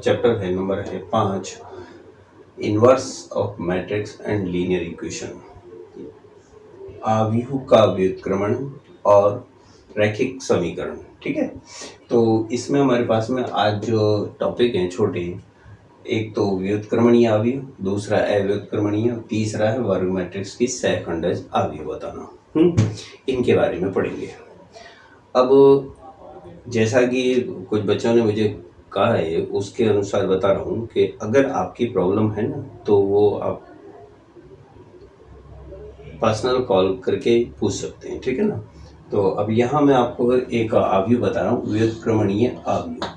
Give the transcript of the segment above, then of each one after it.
Chapter है number है 5, inverse of matrix and linear equation, आव्यूह का व्युत्क्रमण और रैखिक समीकरण। ठीक है, तो इसमें हमारे पास में आज जो टॉपिक हैं छोटे, एक तो व्युत्क्रमणीय आव्यूह, दूसरा अव्युत्क्रमणीय, तीसरा है वर्ग मैट्रिक्स की सहखंडज आव्यूह बताना। इनके बारे में पढ़ेंगे। अब जैसा कि कुछ बच्चों ने मुझे कहा है उसके अनुसार बता रहा हूँ कि अगर आपकी प्रॉब्लम है ना तो वो आप पर्सनल कॉल करके पूछ सकते हैं। ठीक है ना। तो अब यहाँ मैं आपको एक आव्यूह बता रहा हूँ, व्युत्क्रमणीय आव्यूह।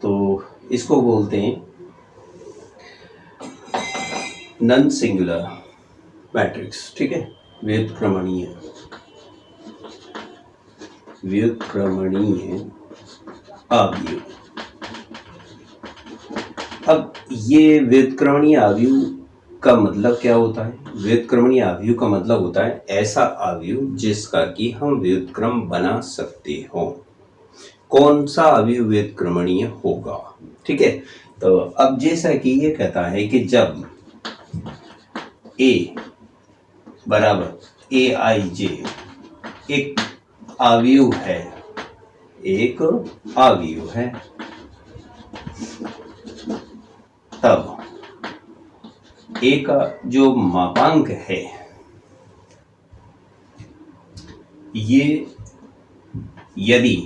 तो इसको बोलते हैं नॉन सिंगुलर मैट्रिक्स। ठीक है, व्युत्क्रमणीय आव्यूह। अब ये व्युत्क्रमणीय आव्यूह का मतलब क्या होता है? व्युत्क्रमणीय आव्यूह का मतलब होता है ऐसा आव्यूह जिसका कि हम व्युत्क्रम बना सकते हो। कौन सा आव्यूह व्युत्क्रमणीय होगा? ठीक है, तो अब जैसा कि ये कहता है कि जब a बराबर aij एक आव्यूह है, तब a का जो मापांक है ये यदि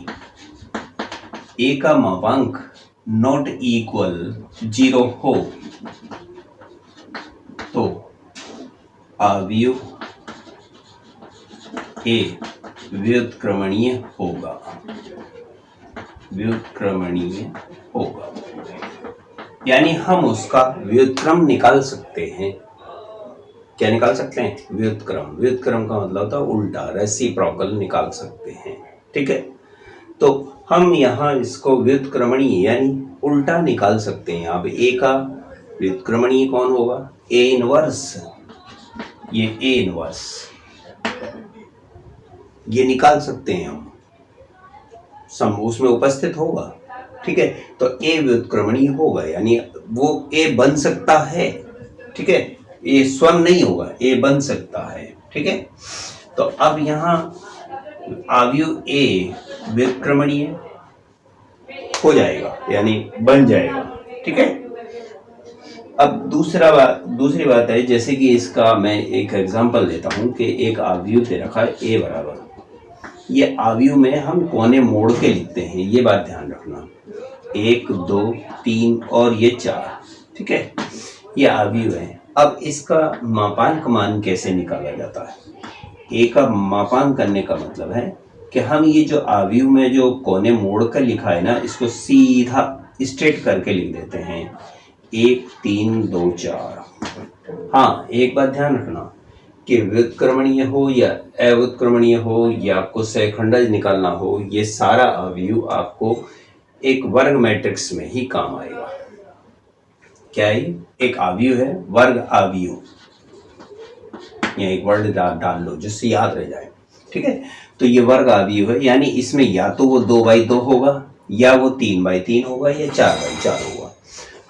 a का मापांक नॉट इक्वल 0 हो तो आव्यूह a व्युत्क्रमणीय होगा। यानी हम उसका व्युत्क्रम निकाल सकते हैं। क्या निकाल सकते हैं? व्युत्क्रम का मतलब होता है उल्टा, रेसिप्रोकल निकाल सकते हैं। ठीक है, तो हम यहाँ इसको व्युत्क्रमणीय यानी उल्टा निकाल सकते हैं। अब a का व्युत्क्रमणीय कौन होगा? a inverse. ये a इनवर्स ये निकाल सकते हैं हम, सम उसमें उपस्थित होगा। ठीक है, तो a व्युत्क्रमणीय होगा यानी वो a बन सकता है। ठीक है, ये स्वयं नहीं होगा, a बन सकता है। ठीक है, तो अब यहाँ आव्यूह a व्युत्क्रमणीय हो जाएगा यानी बन जाएगा। ठीक है, अब दूसरी बात है, जैसे कि इसका मैं एक एग्जांपल लेता हूँ कि एक आव्यूह दे रखा है a बराबर, ये आव्यूह में हम कोने मोड़ के लिखते हैं, ये बात ध्यान रखना। 1 2 3 और ये 4। ठीक है, ये आव्यूह है। अब इसका मापांक मान कैसे निकाला जाता है? a का मापांक करने का मतलब है कि हम ये जो आव्यूह में जो कोने मोड़ कर लिखा है ना, इसको सीधा स्ट्रेट करके लिख देते हैं 1 3 2 4। हाँ, एक बात ध्यान रखना कि व्युत्क्रमणीय हो या अव्युत्क्रमणीय हो या आपको सहखंडज निकालना हो, ये सारा आव्यूह आपको एक वर्ग मैट्रिक्स में ही काम आएगा। क्या है? एक आव्यूह है, वर्ग आव्यूह। यहाँ एक वर्ड डाल लो जिससे याद रह जाए। ठीक है, तो ये वर्ग आव्यूह है यानी इसमें या तो वो 2x2 होगा या वो 3x3 होगा या 4x4 होगा।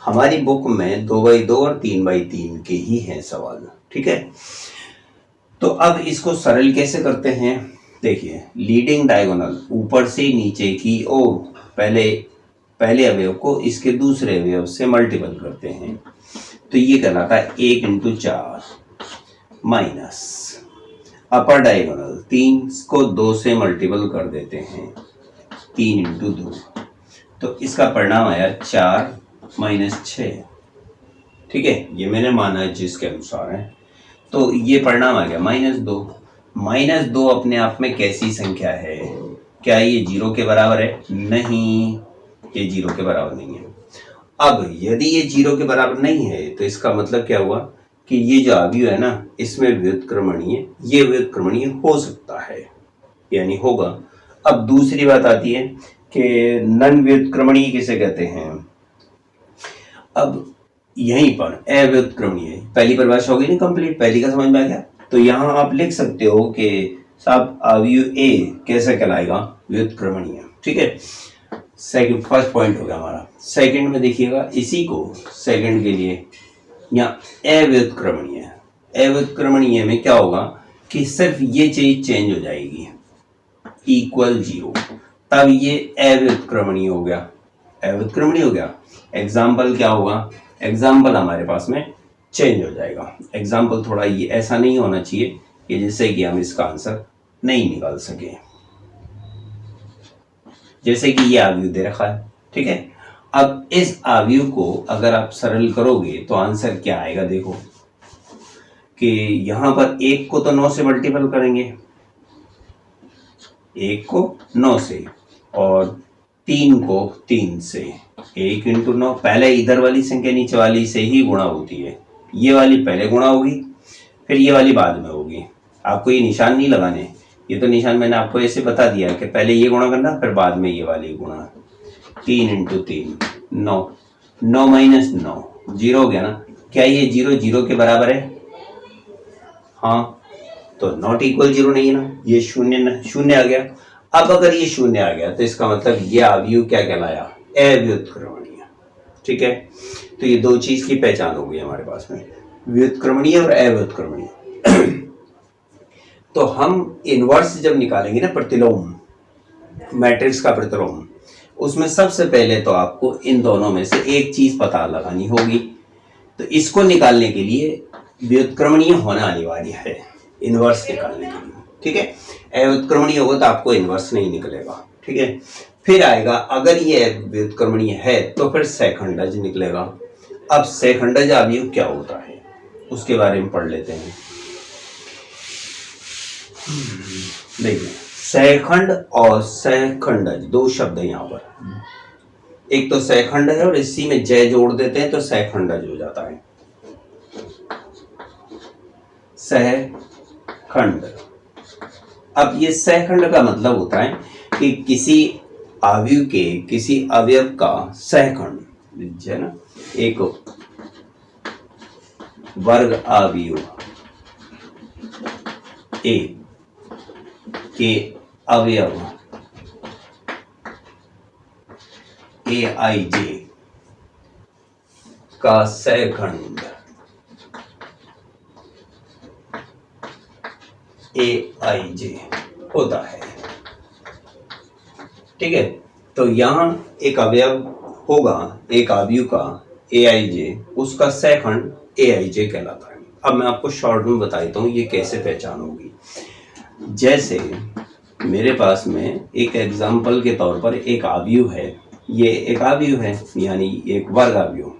हमारी बुक में 2x2 और 3x3 के ही हैं सवाल। ठीक है, तो अब इसको सरल कैसे करते हैं? देखिए, लीडिंग डायगोनल ऊपर से नीचे की ओर पहले अवयव को इसके दूसरे अवयव से मल्टीपल करते हैं, तो ये कहलाता है 1 × 4 माइनस अपर डायगोनल 3 को 2 से मल्टीपल कर देते हैं 3 × 2, तो इसका परिणाम आया 4 - 6। ठीक है, ये मैंने माना है जिसके अनुसार है, तो ये परिणाम आ गया -2। -2 अपने आप में कैसी संख्या है? क्या ये 0 के बराबर है? नहीं, ये 0 के बराबर नहीं है। अब यदि ये 0 के बराबर नहीं है तो इसका मतलब क्या हुआ कि ये जो आव्यूह है ना, इसमें ये व्युत्क्रमणीय हो सकता है यानी होगा। अब दूसरी बात आती है कि नन व्युत्क्रमणीय किसे कहते हैं? अब यहीं पर अव्युत्क्रमणीय पहली परिभाषा होगी ना कंप्लीट, पहली का समझ में आ गया। तो यहाँ आप लिख सकते हो कि साहब आव्यूह A कैसे कहलाएगा? व्युत्क्रमणीय। ठीक है, सेकंड फर्स्ट पॉइंट हो गया हमारा। सेकंड में देखिएगा, इसी को सेकंड के लिए यहाँ अव्युत्क्रमणीय, अव्युत्क्रमणीय में क्या होगा कि सिर्फ ये चीज चेंज हो जाएगी, इक्वल 0, तब ये अव्युत्क्रमणीय हो गया, अव्युत्क्रमणीय हो गया। एग्जाम्पल क्या होगा, एग्जाम्पल हमारे पास में चेंज हो जाएगा। एग्जाम्पल थोड़ा ये ऐसा नहीं होना चाहिए कि जिससे कि हम इसका आंसर नहीं निकाल सके। जैसे कि ये आव्यूह दे रखा है, ठीक है। अब इस आव्यूह को अगर आप सरल करोगे तो आंसर क्या आएगा, देखो कि यहां पर 1 को तो 9 से मल्टीपल करेंगे, 1 को 9 से, और 3 को 3 से। 1 इंटू 9, पहले इधर वाली संख्या नीचे वाली से ही गुणा होती है, ये वाली पहले गुणा होगी, फिर ये वाली बाद में होगी। आपको ये निशान नहीं लगाने, ये तो निशान मैंने आपको ऐसे बता दिया कि पहले ये गुणा करना, फिर बाद में ये वाली गुणा। 3 इंटू 3 9, 9 माइनस 9 0 हो गया ना। क्या ये 0 0 के बराबर है? हाँ, तो नॉट इक्वल 0 नहीं है ना, ये शून्य आ गया। अब अगर ये शून्य आ गया तो इसका मतलब ये आव्यूह क्या कहलाया, अव्युत्क्रमणीय, ठीक है। तो ये दो चीज की पहचान हो गई हमारे पास में, व्युत्क्रमणीय और अव्युत्क्रमणीय। तो हम इनवर्स जब निकालेंगे ना, प्रतिलोम, मैट्रिक्स का प्रतिलोम, उसमें सबसे पहले तो आपको इन दोनों में से एक चीज पता लगानी होगी। तो इसको निकालने के लिए व्युत्क्रमणीय होना अनिवार्य है, इनवर्स निकालने के लिए, ठीक है। अव्युत्क्रमणीय होगा तो आपको इनवर्स नहीं निकलेगा, ठीक है। फिर आएगा, अगर ये व्युत्क्रमणीय है तो फिर सेकंडज निकलेगा। अब सेकंडज आव्यूह क्या होता है उसके बारे में पढ़ लेते हैं। देखिए, सेकंड और सेकंडज दो शब्द है यहाँ पर। एक तो सेकंड है और इसी में जय जोड़ देते हैं तो सेकंडज हो जाता है, सहखंड। अब ये सहखंड का मतलब होता है कि किसी आव्यूह के किसी अवयव का सहखंड है ना। एक वर्ग आव्यूह ए के अवयव AIJ का सहखंड AIJ होता है, ठीक है। तो यहां एक अवयव होगा, एक आव्यूह का AIJ, उसका सहखंड AIJ कहलाता है। अब मैं आपको शॉर्ट में बता देता हूं ये कैसे पहचान होगी। जैसे मेरे पास में एक एग्जाम्पल के तौर पर एक आव्यूह है, ये एक आव्यूह है यानी एक वर्ग आव्यूह,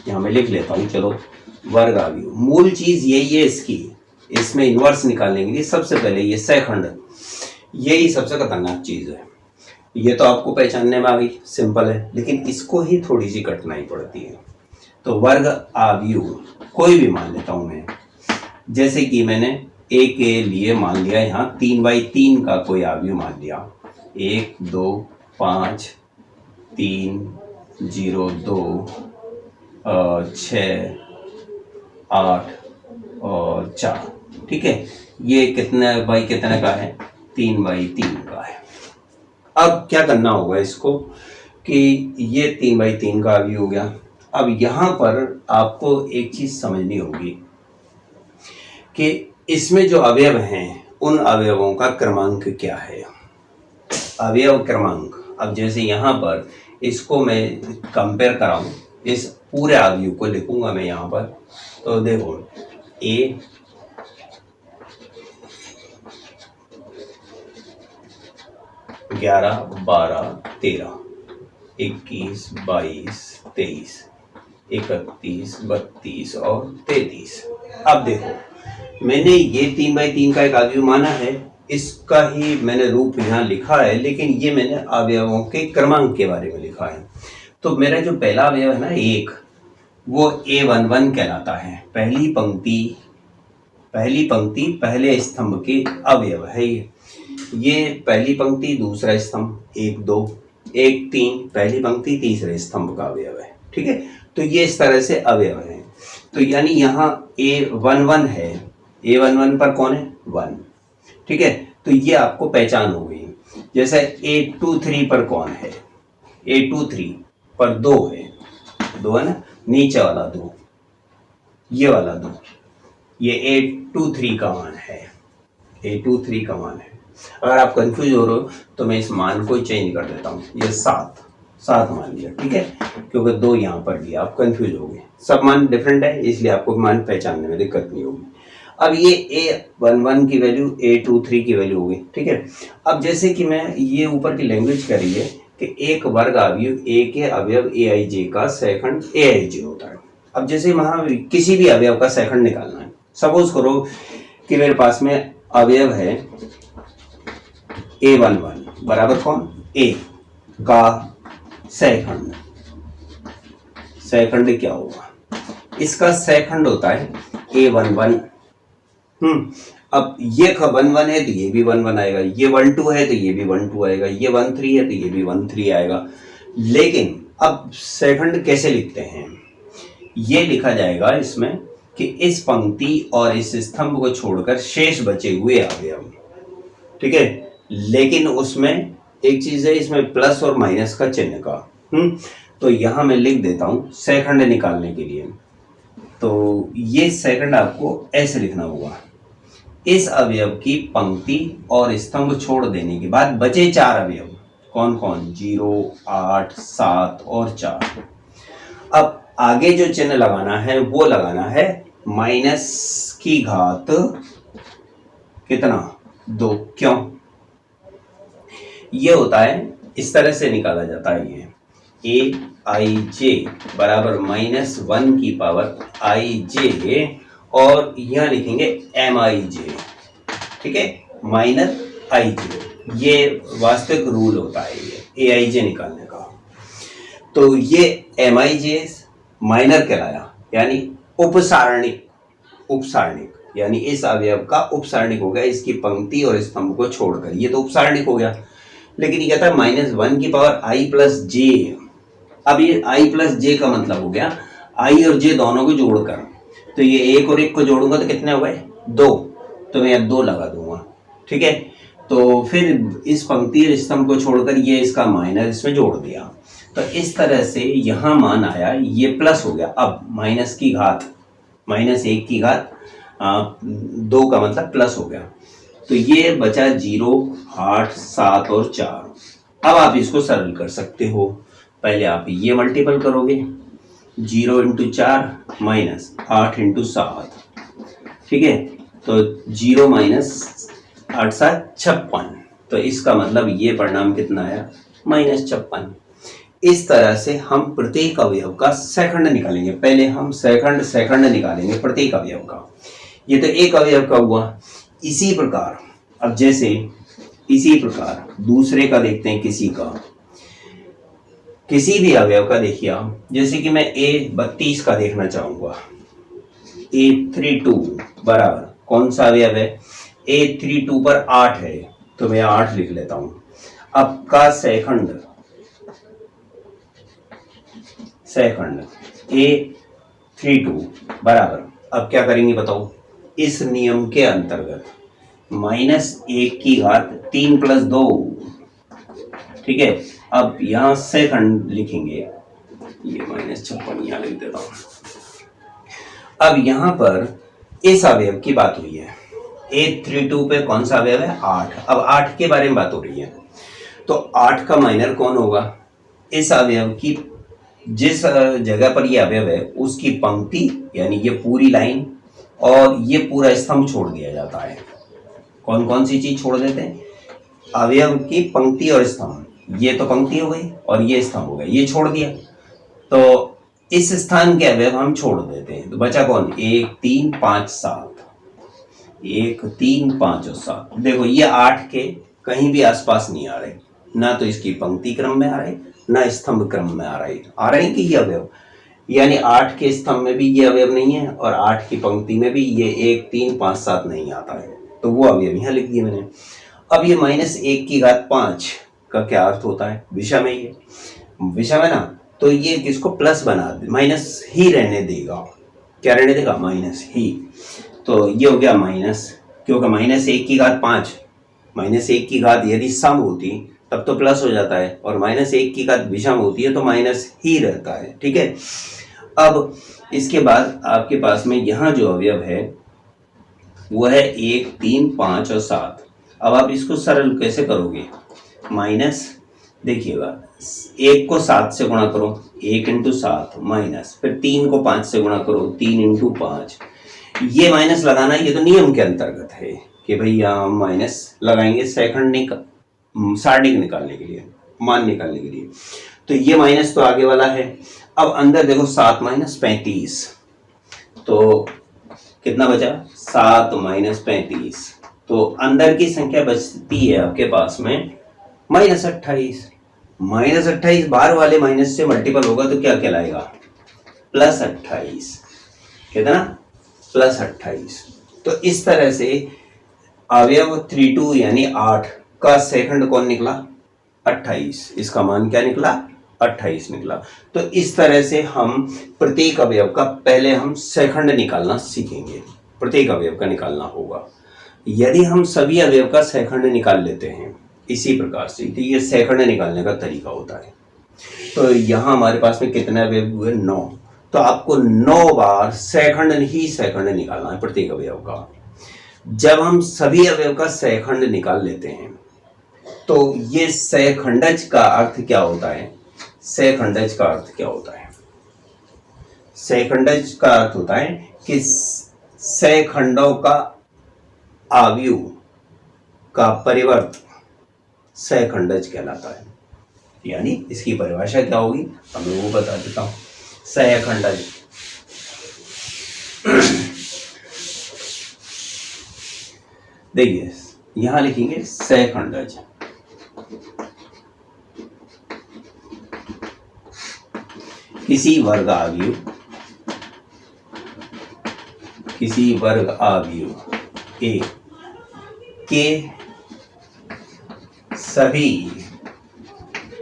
यहाँ मैं लिख लेता हूँ, चलो वर्ग आव्यूह। मूल चीज यही है इसकी, इसमें इनवर्स निकालने के लिए सबसे पहले ये सहखंड, यही सबसे खतरनाक चीज है। ये तो आपको पहचानने में आ गई, सिंपल है, लेकिन इसको ही थोड़ी सी कठिनाई पड़ती है। तो वर्ग आव्यूह कोई भी मान लेता हूं मैं, जैसे कि मैंने ए के लिए मान लिया यहाँ 3/3 का कोई आव्यूह मान लिया, 1 2 5 3 0 2 6 8 और 4, ठीक है। ये कितने बाई कितने का है, 3/3 का है। अब क्या करना होगा इसको कि ये 3/3 का आव्यूह हो गया। अब यहाँ पर आपको एक चीज समझनी होगी कि इसमें जो अवयव हैं उन अवयवों का क्रमांक क्या है, अवयव क्रमांक। अब जैसे यहाँ पर इसको मैं कंपेयर कराऊं, इस पूरे आव्यूह को लिखूंगा मैं यहाँ पर, तो देखो A 11 12 13 21 22 23 31 32 और 33। अब देखो मैंने ये 3/3 का एक आव्यूह माना है, इसका ही मैंने रूप यहाँ लिखा है, लेकिन ये मैंने अवयवों के क्रमांक के बारे में लिखा है। तो मेरा जो पहला अवयव है ना 1, वो A11 कहलाता है, पहली पंक्ति पहले स्तंभ के अवयव है। ये पहली पंक्ति दूसरा स्तंभ 1 2 1 3 पहली पंक्ति तीसरे स्तंभ का अवयव है, ठीक है। तो ये इस तरह से अवयव है। तो यानी यहाँ A11 है, A11 पर कौन है 1, ठीक है। तो ये आपको पहचान हो गई। जैसे A23 पर कौन है A23 पर 2 है, 2 है ना, नीचे वाला 2, ये वाला 2, ये A23 का मान है, A23 का मान है। अगर आप कंफ्यूज हो रहे हो तो मैं इस मान को चेंज कर देता हूँ, ये 7 मान लिया, ठीक है, क्योंकि 2 यहाँ पर दिया, आप कंफ्यूज हो गए, सब मान डिफरेंट है इसलिए आपको मान पहचानने में दिक्कत नहीं होगी। अब ये A11 की वैल्यू A23 की वैल्यू होगी, ठीक है। अब जैसे कि मैं ये ऊपर की लैंग्वेज कह रही है कि एक वर्ग अवयव A के अवयव AIJ का सेकंड AIJ होता है। अब जैसे वहां किसी भी अवयव का सेकंड निकालना है, सपोज करो कि मेरे पास में अवयव है A11 बराबर कौन, A का सेकंड, सेकंड क्या होगा, इसका सेकंड होता है A11। अब ये 1 1 है तो ये भी 1 1 आएगा, ये 1 2 है तो ये भी 1 2 आएगा, ये 1 3 है तो ये भी 1 3 आएगा। लेकिन अब सेकंड कैसे लिखते हैं, ये लिखा जाएगा इसमें कि इस पंक्ति और इस स्तंभ को छोड़कर शेष बचे हुए अवयव, ठीक है। लेकिन उसमें एक चीज है, इसमें प्लस और माइनस का चिन्ह का, तो यहां मैं लिख देता हूं सेकंड निकालने के लिए, तो ये सेकंड आपको ऐसे लिखना होगा, इस अवयव की पंक्ति और स्तंभ छोड़ देने के बाद बचे 4 अवयव, कौन कौन, 0 8 7 और 4। अब आगे जो चिन्ह लगाना है वो लगाना है माइनस की घात कितना, 2, क्यों, ये होता है, इस तरह से निकाला जाता है, ये AIJ बराबर -1 की पावर IJ और यहाँ लिखेंगे MIJ, ठीक है, -IJ, ये वास्तविक रूल होता है ये AIJ निकालने का। तो ये MIJ माइनर कहलाया, यानी उपसारणिक, उपसारणिक यानी इस अवयव का उपसारणिक हो गया, इसकी पंक्ति और स्तंभ को छोड़कर, ये तो उपसारणिक हो गया। लेकिन ये कहता है -1 की पावर I + J। अब ये I + J का मतलब हो गया I और J दोनों को जोड़कर, तो ये 1 और 1 को जोड़ूंगा तो कितने हो गए, 2, तो मैं 2 लगा दूंगा, ठीक है। तो फिर इस पंक्ति और स्तंभ को छोड़कर ये इसका माइनस इसमें जोड़ दिया, तो इस तरह से यहाँ मान आया, ये प्लस हो गया। अब माइनस की घात, -1 की घात 2 का मतलब प्लस हो गया, तो ये बचा 0 8 7 और 4। अब आप इसको सरल कर सकते हो, पहले आप ये मल्टीपल करोगे, 0 × 4 -8 × 7, ठीक है, तो 0 - 8 7 56, तो इसका मतलब ये परिणाम कितना आया, -56। इस तरह से हम प्रत्येक अवयव का सेकंड निकालेंगे, पहले हम सेकंड निकालेंगे प्रत्येक अवयव का, ये तो एक अवयव का हुआ। इसी प्रकार अब जैसे इसी प्रकार दूसरे का देखते हैं, किसी भी अवयव का देखिए आप, जैसे कि मैं A32 का देखना चाहूंगा, A32 बराबर कौन सा अवयव है, A32 पर 8 है, तो मैं 8 लिख लेता हूं। अब का सेकंड A32 बराबर, अब क्या करेंगे बताओ, इस नियम के अंतर्गत -1 की घात 3 + 2, ठीक है। अब यहां सेकंड लिखेंगे, ये -56 यहां लिख देता हूं। अब यहां पर इस अवयव की बात हुई है, A32 पे कौन सा अवयव है, 8। अब 8 के बारे में बात हो रही है, तो 8 का माइनर कौन होगा, इस अवयव की जिस जगह पर ये अवयव है उसकी पंक्ति यानी ये पूरी लाइन और ये पूरा स्तंभ छोड़ दिया जाता है। कौन कौन सी चीज छोड़ देते हैं, अवयव की पंक्ति और स्तंभ, ये तो पंक्ति हो गई और ये स्तंभ हो गया, ये छोड़ दिया, तो इस स्थान के अवयव हम छोड़ देते हैं, तो बचा कौन, 1 3 5 7, 1 3 5 और 7। देखो ये 8 के कहीं भी आसपास नहीं आ रहे, ना तो इसकी पंक्ति क्रम में आ रहे ना स्तंभ क्रम में आ रहे कि ये अवयव, यानी 8 के स्तंभ में भी ये अवयव नहीं है और 8 की पंक्ति में भी ये 1 3 5 7 नहीं आता है, तो वो अवयव यहाँ लिख दिए मैंने। अब ये -1 की घात 5 का क्या अर्थ होता है, विषम है, ये विषम है ना, तो ये किसको प्लस बना दे, माइनस ही रहने देगा, क्या रहने देगा, माइनस ही, तो ये हो गया माइनस, क्योंकि -1 की घात 5, -1 की घात यदि सम होती तब तो प्लस हो जाता है, और -1 की घात विषम होती है तो माइनस ही रहता है। ठीक है, अब इसके बाद आपके पास में यहाँ जो अवयव है वो है 1, 3, 5 और 7। अब आप इसको सरल कैसे करोगे? माइनस, देखिएगा 1 को 7 से गुणा करो, 1 × 7 माइनस, फिर 3 को 5 से गुणा करो, 3 × 5। ये माइनस लगाना, ये तो नियम के अंतर्गत है कि भाई यहाँ माइनस लगाएंगे सैकंड सारणिक निकालने के लिए, मान निकालने के लिए। तो ये माइनस तो आगे वाला है। अब अंदर देखो 7 - 35, तो कितना बचा? 7 - 35, तो अंदर की संख्या बचती है आपके पास में -28। -28 बाहर वाले माइनस से मल्टीपल होगा तो क्या कहलाएगा? +28। कितना? +28। तो इस तरह से अवयव 32 यानी 8 का सेकंड कौन निकला? 28। इसका मान क्या निकला? 28 निकला। तो इस तरह से हम प्रत्येक अवयव का पहले हम सेकंड निकालना सीखेंगे, प्रत्येक अवयव का निकालना होगा। यदि हम सभी अवयव का सेकंड निकाल लेते हैं इसी प्रकार से, तो ये सेकंड निकालने का तरीका होता है। तो यहाँ हमारे पास में कितने अवयव हुए? 9। तो आपको 9 बार सेकंड ही सेकंड निकालना है प्रत्येक अवयव का। जब हम सभी अवयव का सेकंड निकाल लेते हैं तो ये सेकंडज का अर्थ क्या होता है? सेकंडज का अर्थ क्या होता है? सेकंडज का अर्थ होता है कि सेकंडों का आव्यूह का परिवर्त सेकंडज कहलाता है। यानी इसकी परिभाषा क्या होगी हमें वो बता देता हूं। सेकंडज देखिए यहां लिखेंगे सेकंडज। किसी वर्ग आव्यूह ए के सभी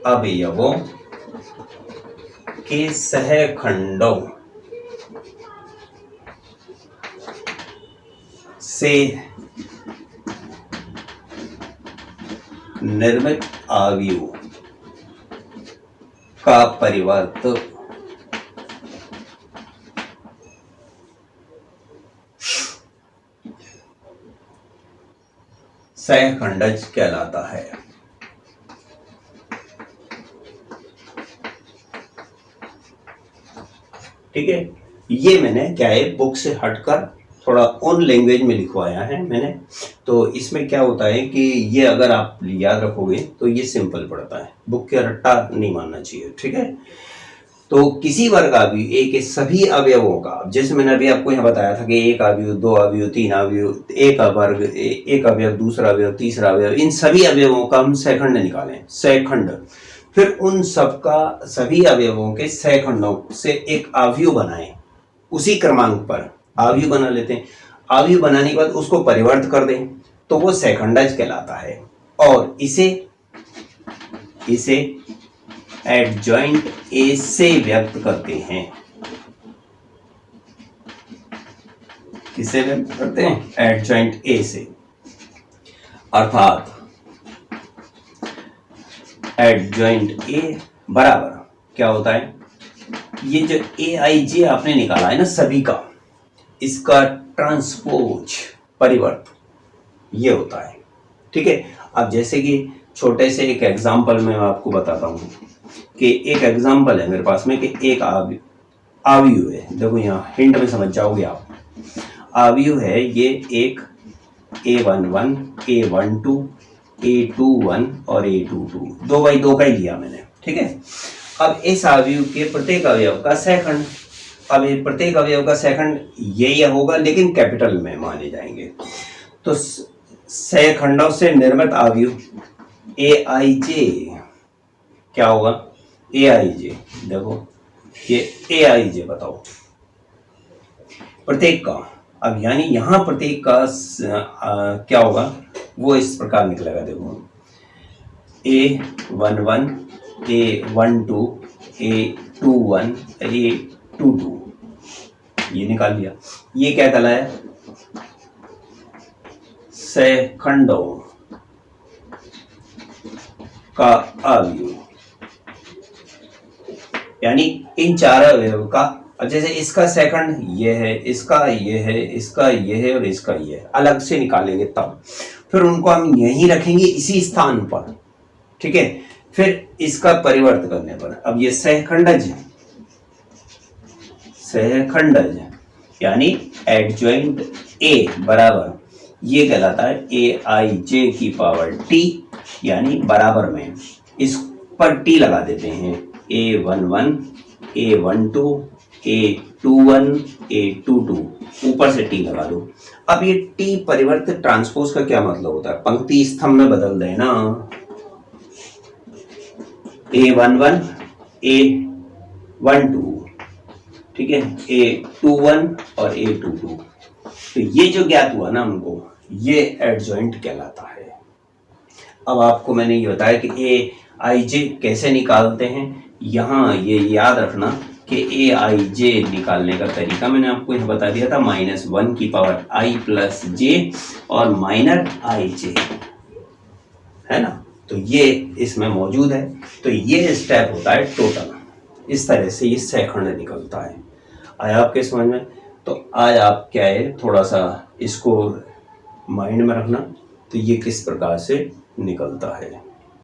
अवयवों के सहखंडों से निर्मित आव्यूह का परिवर्त सहखंडज कहलाता है। ठीक है, ये मैंने क्या है बुक से हटकर थोड़ा ऑन लैंग्वेज में लिखवाया है मैंने। तो इसमें क्या होता है कि ये अगर आप याद रखोगे तो ये सिंपल पड़ता है, बुक के रट्टा नहीं मानना चाहिए। ठीक है, तो किसी वर्ग आव्यूह ए के सभी अवयवों का, जैसे मैंने अभी आपको यहाँ बताया था कि एक आव्यूह, दो आव्यूह, तीन आव्यूह, एक वर्ग, एक अवयव, दूसरा अवयव, तीसरा अवयव, इन सभी अवयवों का हम सहखंड निकालें, सहखंड। फिर उन सबका सभी अवयवों के सहखंडों से एक आव्यूह बनाएं, उसी क्रमांक पर आव्यूह बना लेते हैं। आव्यूह बनाने के बाद उसको परिवर्त कर दें तो वो सहखंडज कहलाता है। और इसे एडजॉइंट ए से व्यक्त करते हैं। किससे व्यक्त करते हैं? एडजॉइंट ए से। अर्थात एडजॉइंट ए बराबर क्या होता है? ये जो ए आई जे आपने निकाला है ना सभी का, इसका ट्रांसपोज परिवर्त ये होता है। ठीक है, अब जैसे कि छोटे से एक एग्जांपल में आपको बताता हूं कि एक एग्जांपल है मेरे पास में कि एक आव्यूह है। देखो यहाँ हिंट में समझ जाओगे आप। आव्यूह है ये एक A11, A12, A21 और A22, 2x2 का ही लिया मैंने। ठीक है, अब इस आव्यूह के प्रत्येक अवयव का सहखंड, अब ये प्रत्येक अवयव का सहखंड ये होगा लेकिन कैपिटल में माने जाएंगे। तो सहखंडों से निर्मित आव्यूह ए आई जे क्या होगा? ए आई जे। देखो ये ए आई जे बताओ प्रत्येक का। अब यानी यहां प्रत्येक का क्या होगा वो इस प्रकार निकलेगा। देखो A11, A12, A21, A22 ये निकाल लिया। ये क्या कहलाया? सहखंडों का अवयव, यानी इन चार अवयव का, अब जैसे इसका सेकंड ये है, इसका ये है, इसका ये है और इसका ये है, अलग से निकालेंगे तब, फिर उनको हम यहीं रखेंगे इसी स्थान पर, ठीक है। फिर इसका परिवर्त करने पर अब ये सहखंडज यानी एडजॉइंट ए बराबर, ये कहलाता है ए आई जे की पावर टी, यानी बराबर में इस पर टी लगा देते हैं, A11 A12 A21 A22, ऊपर से टी लगा दो। अब ये टी परिवर्त ट्रांसपोज का क्या मतलब होता है, पंक्ति स्तंभ में बदल देना, A11 A12, ठीक है, A21 और A22, तो ये जो ज्ञात हुआ ना हमको, ये एडजॉइंट कहलाता है। अब आपको मैंने ये बताया कि ए आई जे कैसे निकालते हैं, यहाँ ये याद रखना कि ए आई जे निकालने का तरीका मैंने आपको यहाँ बता दिया था, -1 की पावर आई प्लस जे और माइनर आई जे, है ना, तो ये इसमें मौजूद है। तो ये स्टेप होता है टोटल, इस तरह से ये सहखंड निकलता है। आया आपके समझ में? तो आज आप क्या है, थोड़ा सा इसको माइंड में रखना, तो ये किस प्रकार से निकलता है।